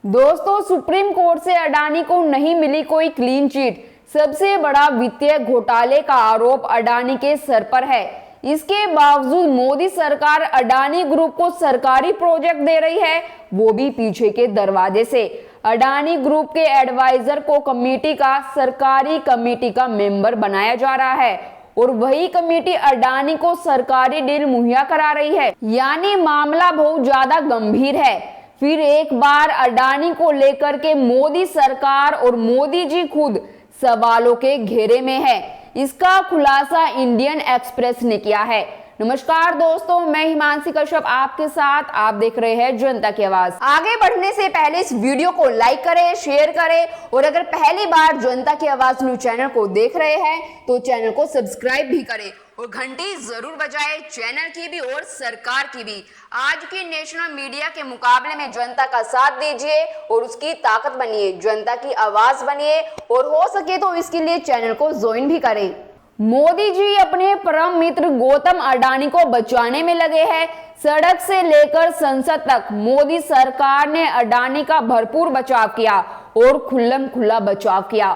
दोस्तों, supreme court से अडानी को नहीं मिली कोई क्लीन चिट। सबसे बड़ा वित्तीय घोटाले का आरोप अडानी के सर पर है। इसके बावजूद मोदी सरकार अडानी ग्रुप को सरकारी प्रोजेक्ट दे रही है, वो भी पीछे के दरवाजे से। अडानी ग्रुप के एडवाइजर को कमेटी का सरकारी कमेटी का मेंबर बनाया जा रहा है और वही कमेटी अडानी को सरकारी डील मुहैया करा रही है। यानी मामला बहुत ज्यादा गंभीर है। फिर एक बार अडानी को लेकर के मोदी सरकार और मोदी जी खुद सवालों के घेरे में है। इसका खुलासा इंडियन एक्सप्रेस ने किया है। नमस्कार दोस्तों, मैं हिमांशी कश्यप आपके साथ। आप देख रहे हैं जनता की आवाज। आगे बढ़ने से पहले इस वीडियो को लाइक करें, शेयर करें और अगर पहली बार जनता की आवाज न्यूज चैनल को देख रहे हैं तो चैनल को सब्सक्राइब भी करें और घंटी जरूर बजाएं, चैनल की भी और सरकार की भी। आज की नेशनल मीडिया के मुकाबले में जनता का साथ दीजिए और उसकी ताकत बनिए, जनता की आवाज बनिए और हो सके तो इसके लिए चैनल को ज्वाइन भी करें। मोदी जी अपने परम मित्र गौतम अडानी को बचाने में लगे हैं। सड़क से लेकर संसद तक मोदी सरकार ने अडानी का भरपूर बचाव किया और खुल्लम खुल्ला बचाव किया।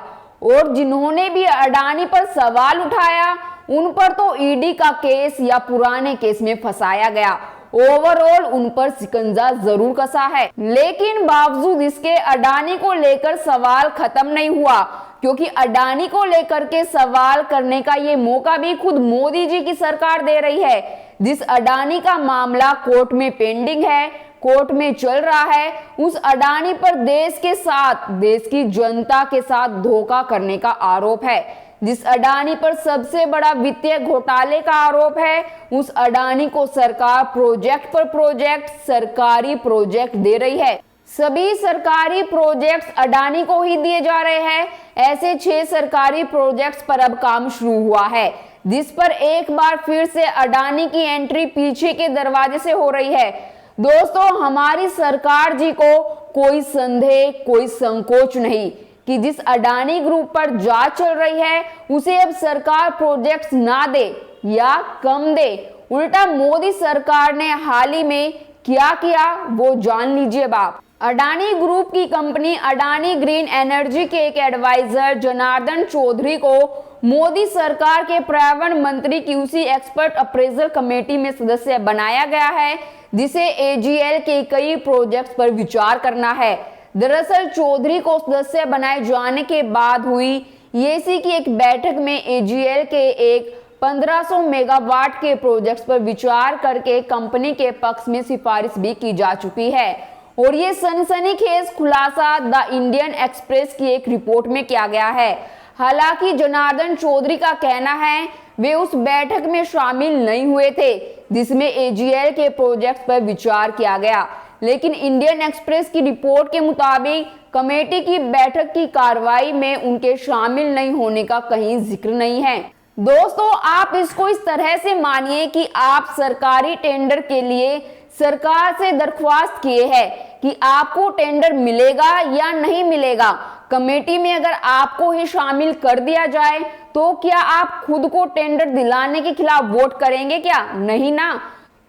और जिन्होंने भी अडानी पर सवाल उठाया उन पर तो ईडी का केस या पुराने केस में फंसाया गया। ओवरऑल उन पर शिकंजा जरूर कसा है, लेकिन बावजूद इसके अडानी को लेकर सवाल खत्म नहीं हुआ, क्योंकि अडानी को लेकर के सवाल करने का ये मौका भी खुद मोदी जी की सरकार दे रही है। जिस अडानी का मामला कोर्ट में पेंडिंग है, कोर्ट में चल रहा है, उस अडानी पर देश के साथ, देश की जनता के साथ धोखा करने का आरोप है। जिस अडानी पर सबसे बड़ा वित्तीय घोटाले का आरोप है, उस अडानी को सरकार प्रोजेक्ट पर प्रोजेक्ट, सरकारी प्रोजेक्ट दे रही है। सभी सरकारी प्रोजेक्ट्स अडानी को ही दिए जा रहे हैं। ऐसे 6 सरकारी प्रोजेक्ट्स पर अब काम शुरू हुआ है, जिस पर एक बार फिर से अडानी की एंट्री पीछे के दरवाजे से हो रही है। दोस्तों, हमारी सरकार जी को कोई संदेह, कोई संकोच नहीं कि जिस अडानी ग्रुप पर जांच चल रही है उसे अब सरकार प्रोजेक्ट्स ना दे या कम दे। उल्टा मोदी सरकार ने हाल ही में क्या किया वो जान लीजिए आप। अडानी ग्रुप की कंपनी अडानी ग्रीन एनर्जी के एक एडवाइजर जनार्दन चौधरी को मोदी सरकार के पर्यावरण मंत्री की उसी एक्सपर्ट अप्रेजल कमेटी में सदस्य बनाया गया है, जिसे एजीएल के कई प्रोजेक्ट्स पर विचार करना है। दरअसल चौधरी को सदस्य बनाए जाने के बाद हुई ईएसी की एक बैठक में एजीएल के एक 1500 मेगावाट के प्रोजेक्ट्स पर विचार करके कंपनी के पक्ष में सिफारिश भी की जा चुकी है। और ये सनसनीखेज खुलासा द इंडियन एक्सप्रेस की एक रिपोर्ट में किया गया है। हालांकि जनार्दन चौधरी का कहना है वे उस बैठक में शामिल नहीं हुए थे जिसमें एजीएल के प्रोजेक्ट्स पर विचार किया गया, लेकिन इंडियन एक्सप्रेस की रिपोर्ट के मुताबिक कमेटी की बैठक की कार्रवाई में उनके शामिल नहीं होने का कहीं जिक्र नहीं है। दोस्तों, आप इसको इस तरह से मानिए कि आप सरकारी टेंडर के लिए सरकार से दरख्वास्त किए हैं कि आपको टेंडर मिलेगा या नहीं मिलेगा। कमेटी में अगर आपको ही शामिल कर दिया जाए तो क्या आप खुद को टेंडर दिलाने के खिलाफ वोट करेंगे? क्या नहीं ना।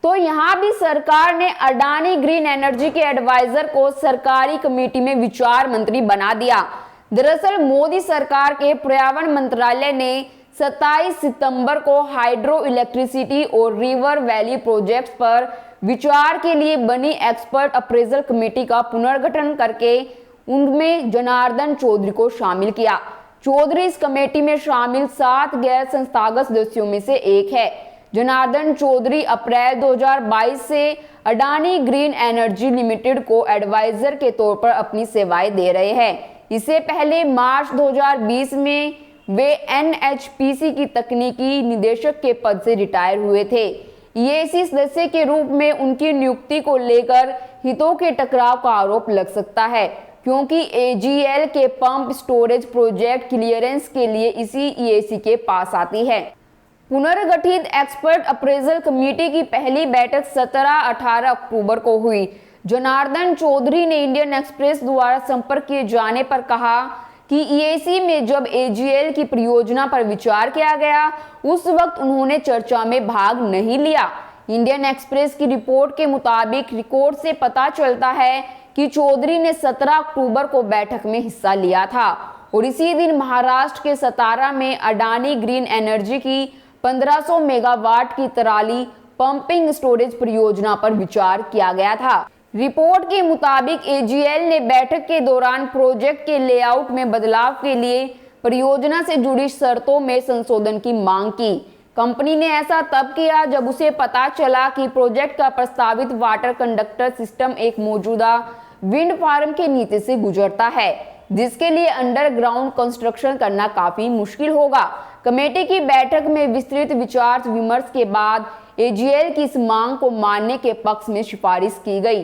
तो यहाँ भी सरकार ने अडानी ग्रीन एनर्जी के एडवाइजर को सरकारी कमेटी में विचार मंत्री बना दिया। दरअसल मोदी सरकार के पर्यावरण मंत्रालय ने 27 सितंबर को हाइड्रो इलेक्ट्रिसिटी और रिवर वैली प्रोजेक्ट्स पर विचार के लिए बनी एक्सपर्ट अप्रेजल कमेटी का पुनर्गठन करके उनमें जनार्दन चौधरी को शामिल किया। चौधरी इस कमेटी में शामिल 7 गैर संस्थागत सदस्यों में से एक है। जनार्दन चौधरी अप्रैल 2022 से अडानी ग्रीन एनर्जी लिमिटेड को एडवाइजर के तौर पर अपनी सेवाएं दे रहे हैं। इससे पहले मार्च 2020 में वे एनएचपीसी की तकनीकी निदेशक के पद से रिटायर हुए थे। ईएसी सदस्य के रूप में उनकी नियुक्ति को लेकर हितों के टकराव का आरोप लग सकता है, क्योंकि एजीएल के पंप स्टोरेज प्रोजेक्ट क्लियरेंस के लिए इसी ईएसी के पास आती है। पुनर्गठित एक्सपर्ट अप्रेजल कमेटी की पहली बैठक 17-18 अक्टूबर को हुई। जनार्दन चौधरी ने इंडियन एक्सप्रेस द्वारा संपर्क किए जाने पर कहा कि ईएसी में जब एजीएल की परियोजना पर विचार किया गया उस वक्त उन्होंने चर्चा में भाग नहीं लिया। इंडियन एक्सप्रेस की रिपोर्ट के मुताबिक रिकॉर्ड से पता चलता है कि चौधरी ने 17 अक्टूबर को बैठक में हिस्सा लिया था और इसी दिन महाराष्ट्र के सतारा में अडानी ग्रीन एनर्जी की 1500 मेगावाट की तराली पंपिंग स्टोरेज परियोजना पर विचार किया गया था। रिपोर्ट के मुताबिक एजीएल ने बैठक के दौरान प्रोजेक्ट के लेआउट में बदलाव के लिए परियोजना से जुड़ी शर्तों में संशोधन की मांग की। कंपनी ने ऐसा तब किया जब उसे पता चला कि प्रोजेक्ट का प्रस्तावित वाटर कंडक्टर सिस्टम एक मौजूदा विंड फार्म के नीचे से गुजरता है, जिसके लिए अंडरग्राउंड कंस्ट्रक्शन करना काफी मुश्किल होगा। कमेटी की बैठक में विस्तृत विचार विमर्श के बाद एजीएल की इस मांग को मानने के पक्ष में सिफारिश की गई।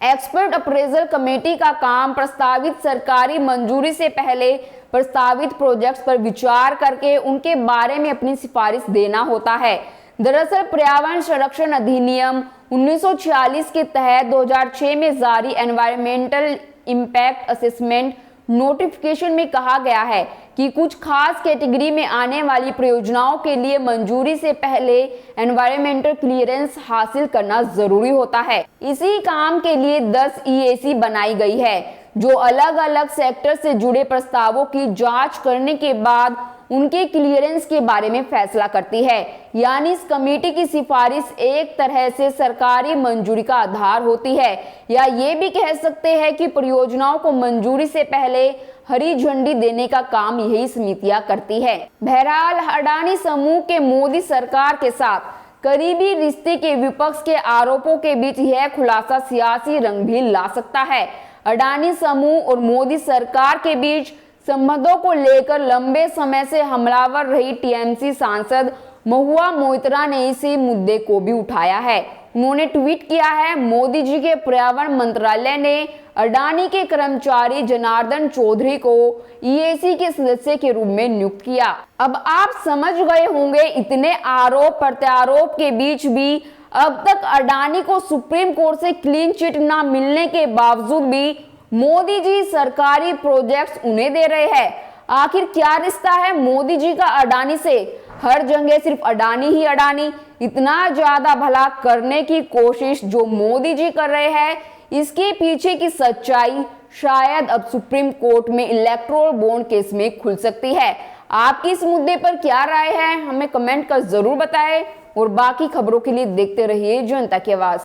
एक्सपर्ट अप्रेजल कमेटी का काम प्रस्तावित सरकारी मंजूरी से पहले प्रस्तावित प्रोजेक्ट्स पर विचार करके उनके बारे में अपनी सिफारिश देना होता है। दरअसल पर्यावरण संरक्षण अधिनियम 1946 के तहत 2006 में जारी एनवायरमेंटल इम्पैक्ट असेसमेंट नोटिफिकेशन में कहा गया है कि कुछ खास कैटेगरी में आने वाली परियोजनाओं के लिए मंजूरी से पहले एनवायरमेंटल क्लियरेंस हासिल करना जरूरी होता है। इसी काम के लिए 10 EAC बनाई गई है, जो अलग अलग सेक्टर से जुड़े प्रस्तावों की जांच करने के बाद उनके क्लियरेंस के बारे में फैसला करती है। यानी इस कमेटी की सिफारिश एक तरह से सरकारी मंजूरी का आधार होती है, या ये भी कह सकते हैं कि परियोजनाओं को मंजूरी से पहले हरी झंडी देने का काम यही समितियां करती है। बहरहाल अडानी समूह के मोदी सरकार के साथ करीबी रिश्ते के विपक्ष के आरोपों के बीच यह खुलासा सियासी रंग भी ला सकता है। अडानी समूह और मोदी सरकार के बीच संबंधों को लेकर लंबे समय से हमलावर रही टीएमसी सांसद महुआ मोइत्रा ने इसी मुद्दे को भी उठाया है। उन्होंने ट्वीट किया है, मोदी जी के पर्यावरण मंत्रालय ने अडानी के कर्मचारी जनार्दन चौधरी को EAC के सदस्य के रूप में नियुक्त किया। अब आप समझ गए होंगे, इतने आरोप प्रत्यारोप के बीच भी अब तक अडानी को सुप्रीम कोर्ट से क्लीन चिट ना मिलने के बावजूद भी मोदी जी सरकारी प्रोजेक्ट्स उन्हें दे रहे हैं। आखिर क्या रिश्ता है मोदी जी का अडानी से? हर जगह सिर्फ अडानी ही अडानी। इतना ज्यादा भला करने की कोशिश जो मोदी जी कर रहे हैं, इसके पीछे की सच्चाई शायद अब सुप्रीम कोर्ट में इलेक्टोरल बॉन्ड केस में खुल सकती है। आपकी इस मुद्दे पर क्या राय है, हमें कमेंट कर जरूर बताएं और बाकी खबरों के लिए देखते रहिए जनता की आवाज।